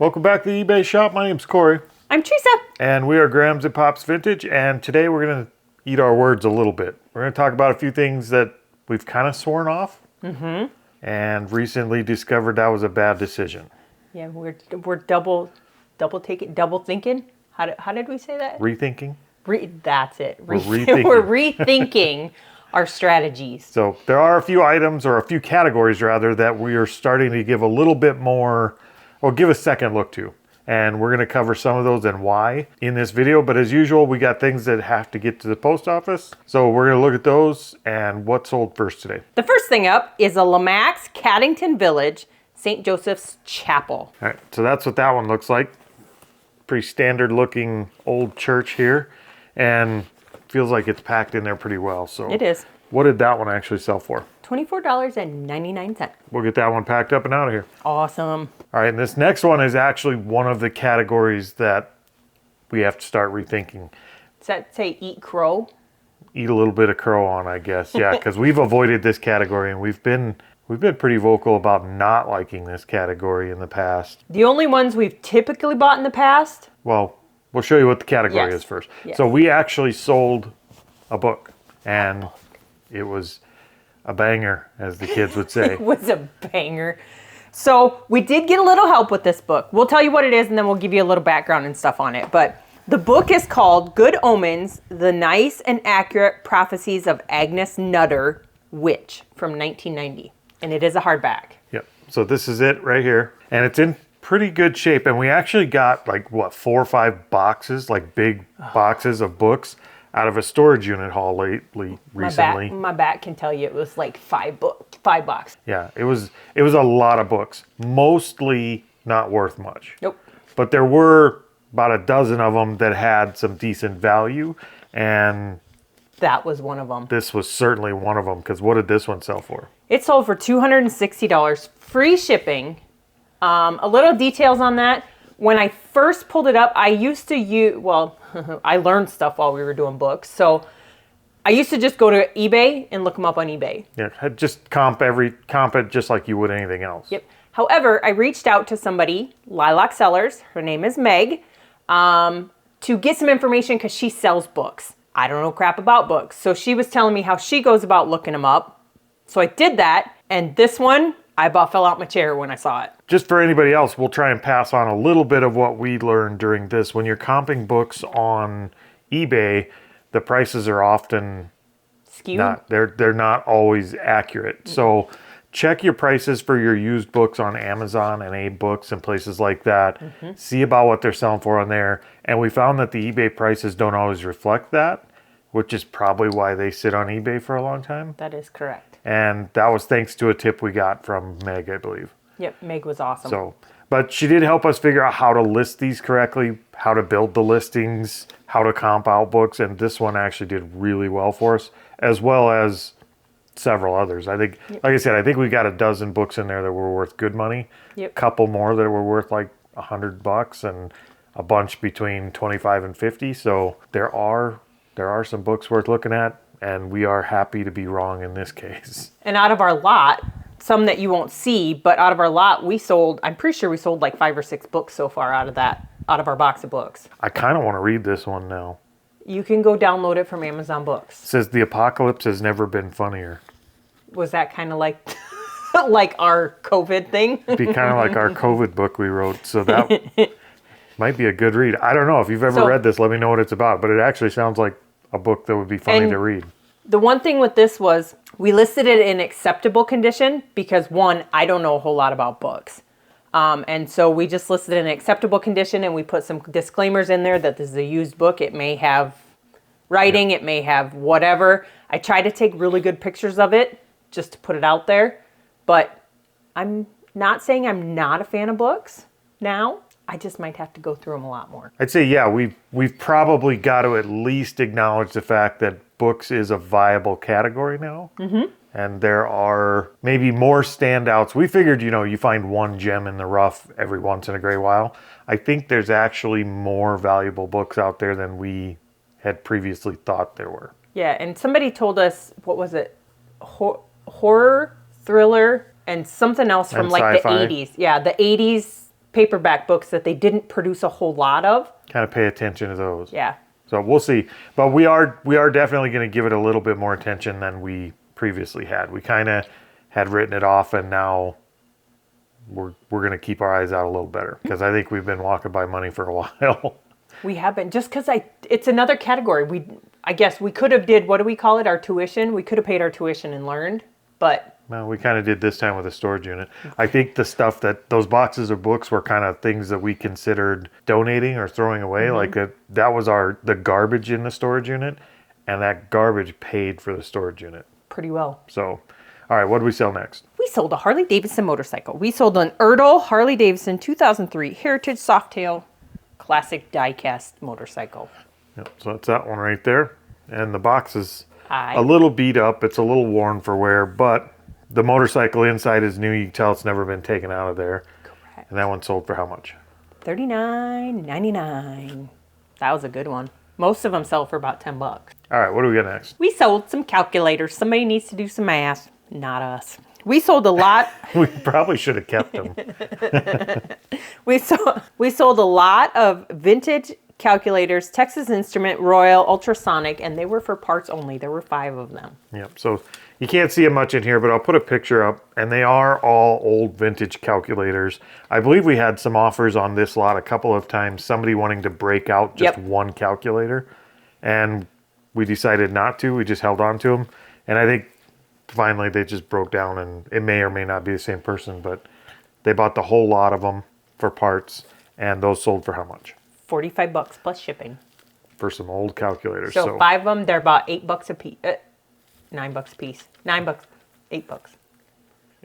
Welcome back to the eBay shop. My name's Corey. I'm Teresa. And we are Grams and Pops Vintage. And today we're going to eat our words a little bit. We're going to talk about a few things that we've kind of sworn off. And recently discovered that was a bad decision. Yeah, we're double thinking. How did we say that? Rethinking. That's it. We're rethinking. We're rethinking our strategies. So there are a few items, or a few categories rather, that we are starting to give a little bit more, or give a second look to. And we're going to cover some of those and why in this video. But as usual, we got things that have to get to the post office. So we're going to look at those and what sold first today. The first thing up is a Lomax, Caddington Village, St. Joseph's Chapel. All right, so that's what that one looks like. Pretty standard looking old church here. And feels like it's packed in there pretty well. So It is. What did that one actually sell for? $24.99. We'll get that one packed up and out of here. Awesome. All right, and this next one is actually one of the categories that we have to start rethinking. Does that say eat crow? Eat a little bit of crow on, I guess. Yeah, because we've avoided this category and we've been pretty vocal about not liking this category in the past. The only ones we've typically bought in the past? Well, we'll show you what the category is first. Yes. So we actually sold a book, and it was a banger, as the kids would say. It was a banger. So we did get a little help with this book. We'll tell you what it is, and then we'll give you a little background and stuff on it. But the book is called Good Omens, The Nice and Accurate Prophecies of Agnes Nutter, Witch, from 1990. And it is a hardback. Yep. So this is it right here. And it's in pretty good shape. And we actually got 4 or 5 boxes, like big boxes of books out of a storage unit haul recently. My back can tell you it was like 5 boxes. Yeah, it was a lot of books. Mostly not worth much. Nope. But there were about a dozen of them that had some decent value. And that was one of them. This was certainly one of them, because what did this one sell for? It sold for $260, free shipping. A little details on that. When I first pulled it up, I used to use, I learned stuff while we were doing books. So I used to just go to eBay and look them up on eBay. Yeah, just comp it just like you would anything else. Yep. However, I reached out to somebody, Lilac Sellers, her name is Meg, to get some information because she sells books. I don't know crap about books. So she was telling me how she goes about looking them up. So I did that. And this one, I about fell out my chair when I saw it. Just for anybody else, we'll try and pass on a little bit of what we learned during this. When you're comping books on eBay, the prices are often skewed. They're not always accurate. So check your prices for your used books on Amazon and Abe Books and places like that. See about what they're selling for on there. And we found that the eBay prices don't always reflect that, which is probably why they sit on eBay for a long time. That is correct. And that was thanks to a tip we got from Meg, I believe. Yep, Meg was awesome. But she did help us figure out how to list these correctly, how to build the listings, how to comp out books, and this one actually did really well for us, as well as several others. I think, like I said, I think we got a dozen books in there that were worth good money. Yep. Couple more that were worth like $100, and a bunch between 25 and 50. So there are some books worth looking at. And we are happy to be wrong in this case. And out of our lot, some that you won't see, but out of our lot, I'm pretty sure we sold like 5 or 6 books so far out of our box of books. I kind of want to read this one now. You can go download it from Amazon Books. It says, the apocalypse has never been funnier. Was that kind of like like our COVID thing? It'd be kind of like our COVID book we wrote. So that might be a good read. I don't know. If you've ever read this, let me know what it's about. But it actually sounds like a book that would be funny to read. The one thing with this was we listed it in acceptable condition because, one, I don't know a whole lot about books. And so we just listed it in acceptable condition, and we put some disclaimers in there that this is a used book. It may have writing, it may have whatever. I try to take really good pictures of it just to put it out there. But I'm not saying I'm not a fan of books now. I just might have to go through them a lot more. I'd say, yeah, we've probably got to at least acknowledge the fact that books is a viable category now. And there are maybe more standouts. We figured, you find one gem in the rough every once in a great while. I think there's actually more valuable books out there than we had previously thought there were. Yeah, and somebody told us, what was it? Horror, thriller, and something else from like sci-fi. the 80s. Yeah, the 80s paperback books that they didn't produce a whole lot of. Kind of pay attention to those. Yeah. So we'll see. But we are definitely going to give it a little bit more attention than we previously had. We kind of had written it off, and now we're going to keep our eyes out a little better, because I think we've been walking by money for a while. We have been, just because it's another category. I guess we could have did, what do we call it, our tuition? We could have paid our tuition and learned, but... Well, we kind of did this time with a storage unit. I think the stuff those boxes of books were kind of things that we considered donating or throwing away. Like that was the garbage in the storage unit, and that garbage paid for the storage unit. Pretty well. So, all right, what do we sell next? We sold a Harley Davidson motorcycle. We sold an Erdl Harley Davidson 2003 Heritage Softail Classic Diecast motorcycle. Yep, so that's that one right there. And the box is Hi. a little beat up. It's a little worn for wear, but the motorcycle inside is new. You can tell it's never been taken out of there. Correct. And that one sold for how much? $39.99. That was a good one. Most of them sell for about $10. All right, what do we got next? We sold some calculators. Somebody needs to do some math. Not us. We sold a lot. We probably should have kept them. We sold a lot of vintage calculators, Texas Instrument, Royal, Ultrasonic, and they were for parts only. There were 5 of them. Yep, so you can't see it much in here, but I'll put a picture up, and they are all old vintage calculators. I believe we had some offers on this lot a couple of times, somebody wanting to break out just one calculator, and we decided not to. We just held on to them, and I think finally they just broke down, and it may or may not be the same person, but they bought the whole lot of them for parts, and those sold for how much? $45 plus shipping. For some old calculators. So 5 of them, they're about $8 a piece. $9 a piece. $8.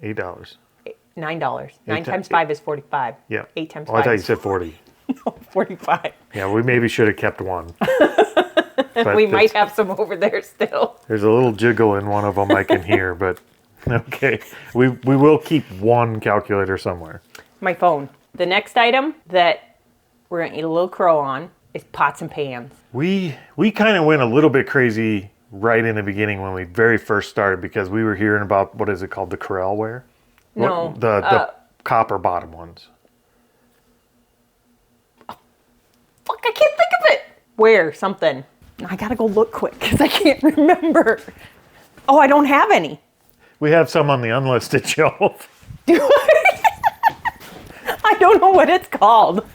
$8. $9. 9 times 5 is 45. Yeah. 8 times 5. Oh, I thought you said 40. No, 45. Yeah, we maybe should have kept one. But We might have some over there still. There's a little jiggle in one of them I can hear, but okay. We will keep one calculator somewhere. My phone. The next item that we're going to eat a little crow on is pots and pans. We kind of went a little bit crazy right in the beginning when we very first started, because we were hearing about, what is it called, the Corel ware? No. The copper bottom ones. Fuck, I can't think of it. Where? Something. I gotta go look quick because I can't remember. Oh, I don't have any. We have some on the unlisted shelf. Do I? I don't know what it's called.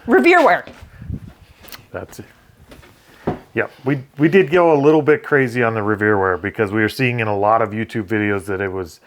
Revereware. That's it. Yeah, we did go a little bit crazy on the Revereware, because we were seeing in a lot of YouTube videos that it was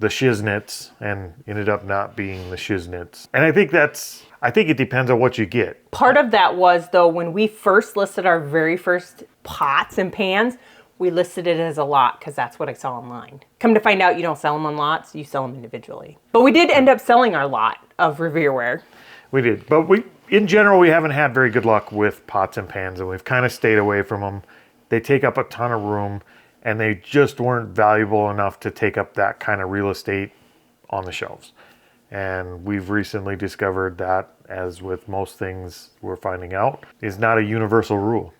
the shiznits, and ended up not being the shiznits. And I think it depends on what you get. Part of that was, though, when we first listed our very first pots and pans, we listed it as a lot because that's what I saw online. Come to find out, you don't sell them on lots, you sell them individually. But we did end up selling our lot of Revereware. We did, but in general, we haven't had very good luck with pots and pans, and we've kind of stayed away from them. They take up a ton of room, and they just weren't valuable enough to take up that kind of real estate on the shelves. And we've recently discovered that, as with most things we're finding out, is not a universal rule.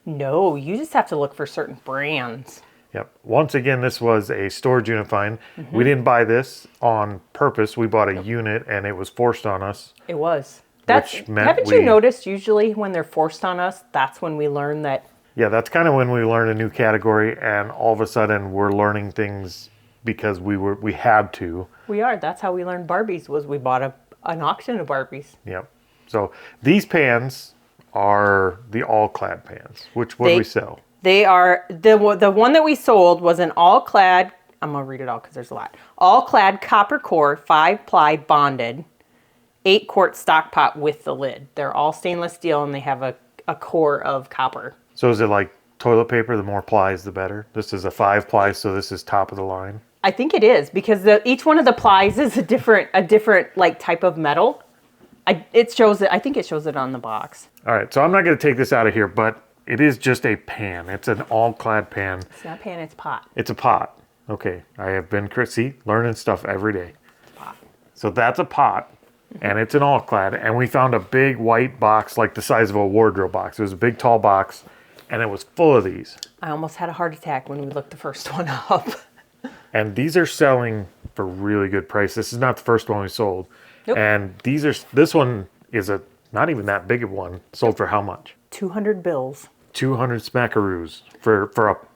No, you just have to look for certain brands. Yep. Once again, this was a storage unit find. Mm-hmm. We didn't buy this on purpose. We bought a unit, and it was forced on us. It was. Haven't you noticed usually when they're forced on us, that's when we learn that? Yeah, that's kind of when we learn a new category, and all of a sudden we're learning things because we had to. We are. That's how we learned Barbies, was we bought an auction of Barbies. Yep. So these pans are the all-clad pans. What do we sell? They are, the one that we sold was an all-clad, I'm going to read it all because there's a lot. All-clad copper core, 5-ply bonded, 8-quart stock pot with the lid. They're all stainless steel, and they have a core of copper. So is it like toilet paper? The more plies, the better? This is a 5-ply, so this is top of the line? I think it is, because each one of the plies is a different like type of metal. I think it shows it on the box. All right, so I'm not going to take this out of here, but it is just a pan. It's an all-clad pan. It's not a pan, it's a pot. It's a pot. Okay, I have been, learning stuff every day. Pot. So that's a pot, and it's an all-clad, and we found a big white box, like the size of a wardrobe box. It was a big, tall box, and it was full of these. I almost had a heart attack when we looked the first one up. And these are selling for really good price. This is not the first one we sold. Nope. And this one is not even that big of one. Sold for how much? 200 bills. 200 smackaroos for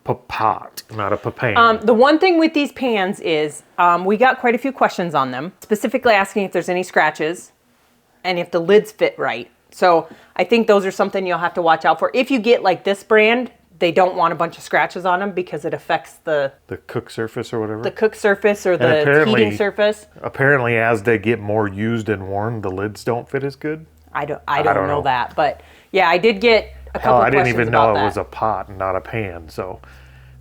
a pot, not a pan. The one thing with these pans is we got quite a few questions on them, specifically asking if there's any scratches and if the lids fit right. So I think those are something you'll have to watch out for. If you get like this brand, they don't want a bunch of scratches on them because it affects the cook surface or whatever. The cook surface or the heating surface. Apparently, as they get more used and worn, the lids don't fit as good. I don't know that, but yeah, I did get a couple I questions didn't even know about it was a pot and not a pan. So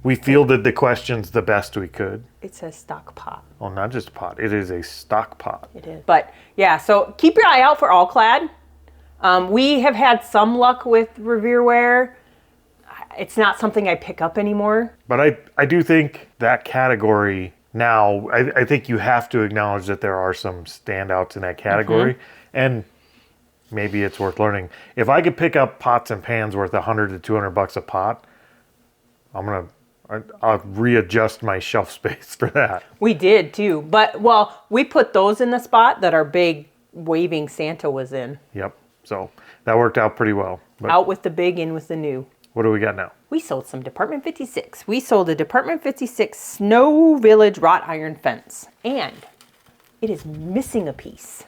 we fielded the questions the best we could. It says stock pot. Oh, not just a pot. It is a stock pot. It is. But yeah, so keep your eye out for All Clad. We have had some luck with Revereware. It's not something I pick up anymore. But I do think that category now, I think you have to acknowledge that there are some standouts in that category. And maybe it's worth learning. If I could pick up pots and pans worth $100 to $200 a pot, I'll readjust my shelf space for that. We did too. But, well, we put those in the spot that our big waving Santa was in. Yep. So that worked out pretty well. But out with the big, in with the new. What do we got now? We sold some Department 56. We sold a Department 56 Snow Village wrought iron fence. And it is missing a piece.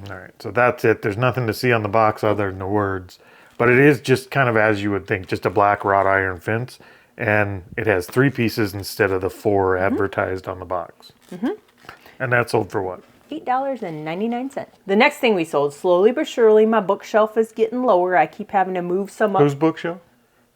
All right, so that's it. There's nothing to see on the box other than the words. But it is just kind of as you would think, just a black wrought iron fence. And it has 3 pieces instead of the 4 advertised on the box. And that sold for what? $8.99. The next thing we sold, slowly but surely, my bookshelf is getting lower. I keep having to move some up. Whose bookshelf?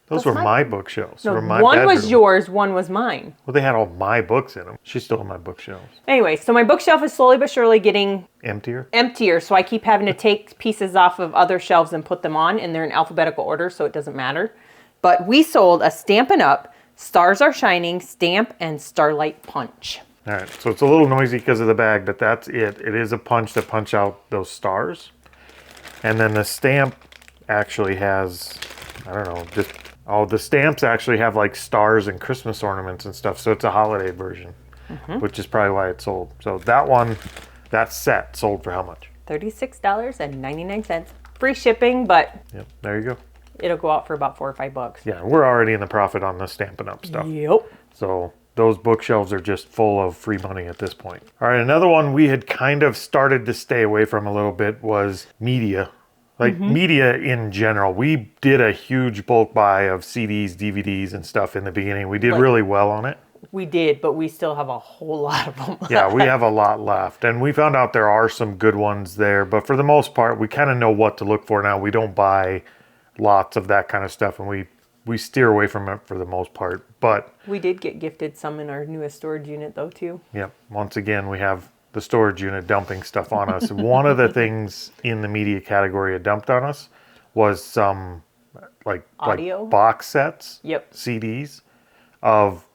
Those were my bookshelves. No, Were my one was bedroom. yours, one was mine. Well, they had all my books in them. She's still in my bookshelves. Anyway, so my bookshelf is slowly but surely getting emptier. So I keep having to take pieces off of other shelves and put them on, and they're in alphabetical order, so it doesn't matter. But we sold a Stampin' Up! Stars Are Shining Stamp and Starlight Punch. All right, so it's a little noisy because of the bag, but that's it. It is a punch to punch out those stars. And then the stamp actually has, I don't know, the stamps actually have like stars and Christmas ornaments and stuff, so it's a holiday version, which is probably why it sold. So that set sold for how much? $36.99. Free shipping, but yep, there you go. It'll go out for about $4 or $5. Yeah, we're already in the profit on the Stampin' Up! Stuff. Yep. So those bookshelves are just full of free money at this point. All right, another one we had kind of started to stay away from a little bit was media. Like media in general. We did a huge bulk buy of CDs, DVDs, and stuff in the beginning. We did really well on it. We did, but we still have a whole lot of them. Yeah, we have a lot left. And we found out there are some good ones there. But for the most part, we kind of know what to look for now. We don't buy lots of that kind of stuff. And we steer away from it for the most part. But we did get gifted some in our newest storage unit, though, too. Yep. Once again, we have the storage unit dumping stuff on us. One of the things in the media category it dumped on us was some like box sets, CDs of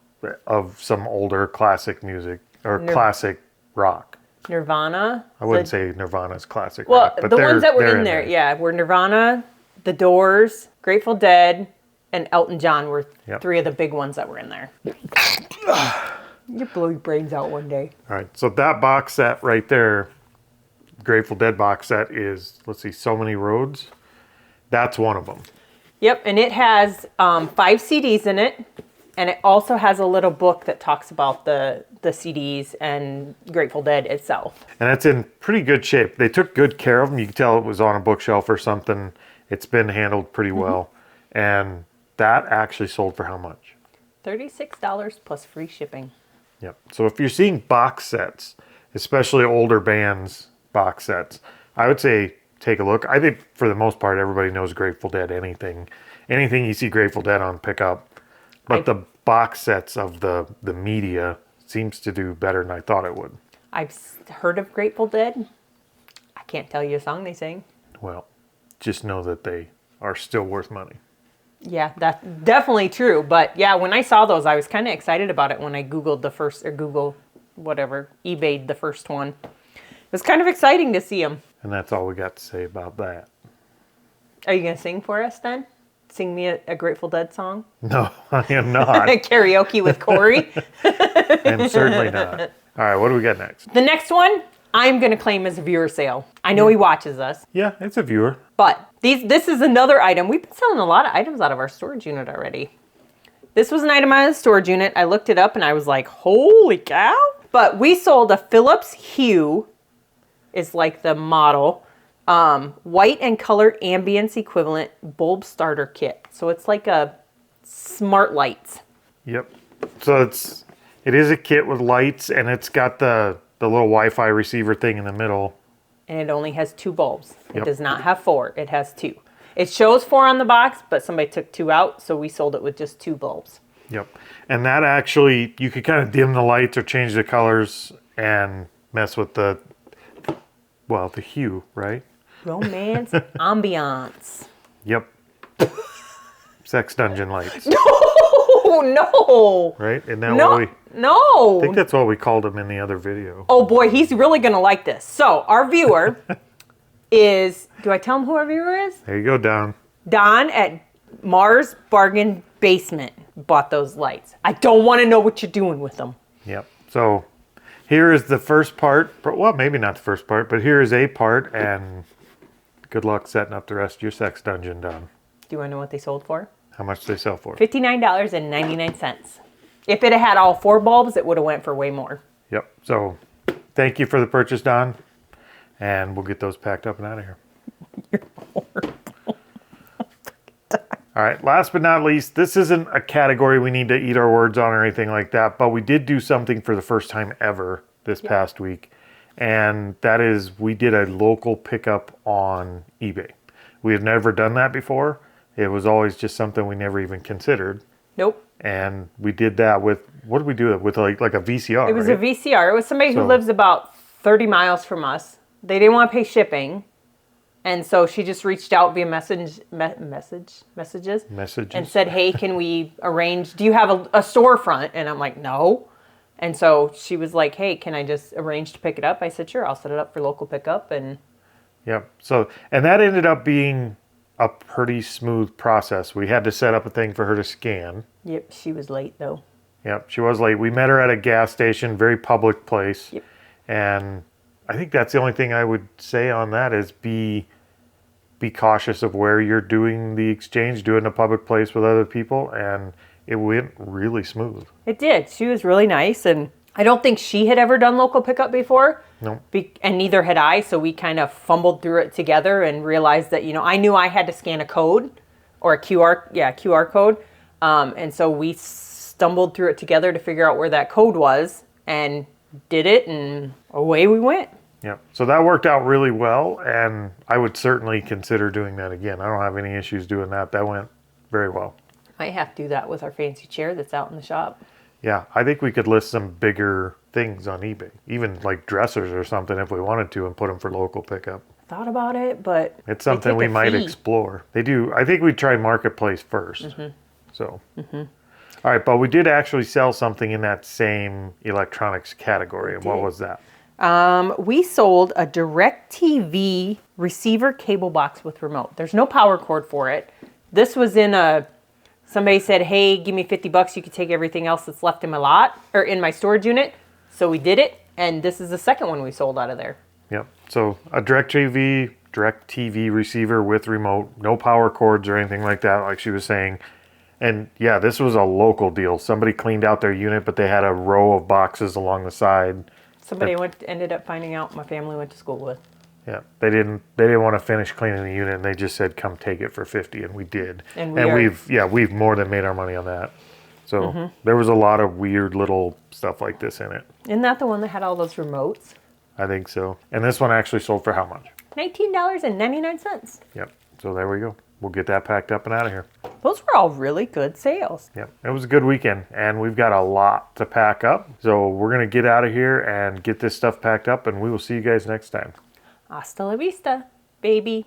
some older classic music or classic rock. Nirvana. I wouldn't say Nirvana's classic rock. Well, but the ones that were in there, were Nirvana, The Doors, Grateful Dead, and Elton John were 3 of the big ones that were in there. You blow your brains out one day. All right, so that box set right there, Grateful Dead box set is, let's see, So Many Roads. That's one of them. Yep, and it has 5 CDs in it, and it also has a little book that talks about the CDs and Grateful Dead itself. And it's in pretty good shape. They took good care of them. You can tell it was on a bookshelf or something. It's been handled pretty well. And that actually sold for how much? $36 plus free shipping. Yep. So if you're seeing box sets, especially older bands box sets, I would say take a look. I think for the most part, everybody knows Grateful Dead. Anything you see Grateful Dead on, pick up. But the box sets of the media seems to do better than I thought it would. I've heard of Grateful Dead. I can't tell you a song they sing. Well, just know that they are still worth money. Yeah, that's definitely true. But yeah, when I saw those, I was kind of excited about it when I Googled the first, or eBay'd the first one. It was kind of exciting to see them. And that's all we got to say about that. Are you going to sing for us then? Sing me a Grateful Dead song? No, I am not. Karaoke with Corey? I'm certainly not. All right, what do we got next? The next one, I'm going to claim as a viewer sale. I know he watches us. Yeah, it's a viewer. But this is another item. We've been selling a lot of items out of our storage unit already. This was an item out of the storage unit. I looked it up and I was like, holy cow. But we sold a Philips Hue, is like the model, white and color ambience equivalent bulb starter kit. So it's like a smart lights. Yep. So it is a kit with lights, and it's got the little Wi-Fi receiver thing in the middle. And it only has 2 bulbs. It Yep. does not have 4. It has 2. It shows 4 on the box, but somebody took 2 out, so we sold it with just 2 bulbs. Yep. And that actually, you could kind of dim the lights or change the colors and mess with the hue, right? Romance ambiance. Yep. Sex dungeon lights. No. Right? Isn't that No. what we... No. I think that's what we called him in the other video. Oh boy, he's really going to like this. So our viewer is, do I tell him who our viewer is? There you go, Don. Don at Mars Bargain Basement bought those lights. I don't want to know what you're doing with them. Yep. So here is the first part. Well, maybe not the first part, but here is a part, and good luck setting up the rest of your sex dungeon, Don. Do you want to know what they sold for? How much do they sell for? $59.99. If it had all 4 bulbs, it would have went for way more. Yep. So thank you for the purchase, Don. And we'll get those packed up and out of here. You're horrible. All right. Last but not least, this isn't a category we need to eat our words on or anything like that, but we did do something for the first time ever this past week. And that is we did a local pickup on eBay. We had never done that before. It was always just something we never even considered. Nope. And we did that with, what did we do it with? Like a VCR, It was right? a VCR. It was somebody who lives about 30 miles from us. They didn't want to pay shipping. And so she just reached out via messages and said, hey, can we arrange, do you have a storefront? And I'm like, no. And so she was like, hey, can I just arrange to pick it up? I said, sure, I'll set it up for local pickup. And Yep. So, and that ended up being a pretty smooth process. We had to set up a thing for her to scan. yep, she was late though. Yep, she was late. We met her at a gas station, very public place. Yep. And I think that's the only thing I would say on that is be cautious of where you're doing the exchange, do it in a public place with other people, and it went really smooth. It did. She was really nice, and I don't think she had ever done local pickup before. No. And neither had I, so we kind of fumbled through it together and realized that, I knew I had to scan a code or a QR code. And so we stumbled through it together to figure out where that code was and did it, and away we went. Yep. So that worked out really well, and I would certainly consider doing that again. I don't have any issues doing that. That went very well. Might have to do that with our fancy chair that's out in the shop. Yeah, I think we could list some bigger things on eBay, even like dressers or something if we wanted to, and put them for local pickup. Thought about it, but It's something we might explore. They do. I think we'd try Marketplace first. Mm-hmm. So, all right, but we did actually sell something in that same electronics category. And what was that? We sold a DirecTV receiver cable box with remote. There's no power cord for it. This was somebody said, hey, give me $50. You could take everything else that's left in my lot or in my storage unit. So we did it. And this is the second one we sold out of there. Yep. So a DirecTV receiver with remote, no power cords or anything like that, like she was saying. And yeah, this was a local deal. Somebody cleaned out their unit, but they had a row of boxes along the side. Somebody ended up finding out my family went to school with. Yeah, they didn't want to finish cleaning the unit, and they just said, "Come take it for $50," and we did. And we've more than made our money on that. So there was a lot of weird little stuff like this in it. Isn't that the one that had all those remotes? I think so. And this one actually sold for how much? $19.99. Yep. So there we go. We'll get that packed up and out of here. Those were all really good sales. Yep. It was a good weekend, and we've got a lot to pack up. So we're going to get out of here and get this stuff packed up, and we will see you guys next time. Hasta la vista, baby.